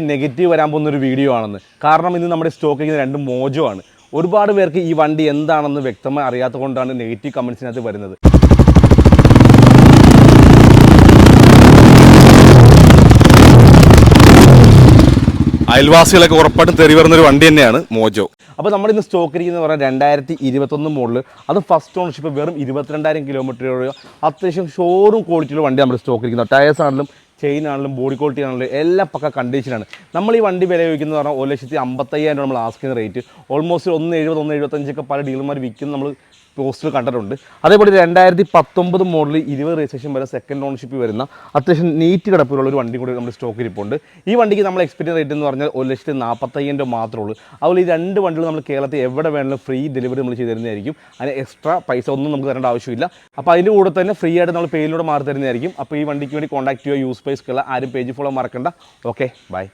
Negative വരാൻ പോകുന്നൊരു video ആണെന്ന്. കാരണം ഇന്ന് നമ്മുടെ സ്റ്റോക്കിൽ രണ്ട് മോജോ ആണ്. ഒരുപാട് പേർക്ക് ഈ വണ്ടി എന്താണെന്ന് വ്യക്തമായി അറിയാത്തത് കൊണ്ടാണ് നെഗറ്റീവ് കമൻസിനകത്ത് വരുന്നത്. അയൽവാസികളൊക്കെ ഉറപ്പായിട്ടും തെറി വരുന്നൊരു വണ്ടി തന്നെയാണ് മോജോ. അപ്പോൾ നമ്മുടെ ഇന്ന് സ്റ്റോക്ക് ഇരിക്കുന്നത് പറഞ്ഞാൽ 2021 മോഡൽ, അത് ഫസ്റ്റ് ഓണർഷിപ്പ്, വെറും 22,000 കിലോമീറ്റർ, അത്യാവശ്യം ഷോറൂം ക്വാളിറ്റിയുള്ള വണ്ടി നമ്മുടെ സ്റ്റോക്ക് ഇരിക്കുന്നത്. ടയേഴ്സ് ആണെങ്കിലും ചെയിൻ ആണെങ്കിലും ബോഡി ക്വാളിറ്റി ആണെങ്കിലും എല്ലാം പക്ക കണ്ടീഷനാണ്. നമ്മൾ ഈ വണ്ടി വില ചോദിക്കുന്നത് പറഞ്ഞാൽ 1,55,000 നമ്മൾ ആസ്കിങ് റേറ്റ്. ഓൾമോസ്റ്റ് 1,70, 1,75 പല ഡീലർമാർ വിൽക്കുന്ന നമ്മൾ പോസ്റ്റിൽ കണ്ടിട്ടുണ്ട്. അതേപോലെ 2019 മോഡൽ 20 രജിസ്ട്രേഷൻ വരെ സെക്കൻഡ് ഓണർഷിപ്പ് വരുന്ന അത്യാവശ്യം നീറ്റ് കിടപ്പിലുള്ള ഒരു വണ്ടി കൂടി നമ്മുടെ സ്റ്റോക്കിൽ ഇരിപ്പുണ്ട്. ഈ വണ്ടിക്ക് നമ്മൾ എക്സ്പെക്ട് റേറ്റ് എന്ന് പറഞ്ഞാൽ 1,45,000 മാത്രമേ ഉള്ളൂ. അതുപോലെ ഈ രണ്ട് വണ്ടികൾ നമ്മൾ കേരളത്തിൽ എവിടെ വേണമെങ്കിലും ഫ്രീ ഡെലിവറി നമ്മൾ ചെയ്ത് തരുന്നതായിരിക്കും. അതിന് എക്സ്ട്രാ പൈസ ഒന്നും നമുക്ക് തരേണ്ട ആവശ്യമില്ല. അപ്പോൾ അതിൻ്റെ കൂടെ തന്നെ ഫ്രീ ആയിട്ട് നമ്മൾ പേജിലൂടെ മാറി തരുന്നതായിരിക്കും. അപ്പോൾ ഈ വണ്ടിക്ക് വേണ്ടി കോൺടാക്ട് ചെയ്യുക. യൂസ് പൈസക്കുള്ള ആരും പേജ് ഫോളോ മറക്കണ്ട. Okay, by.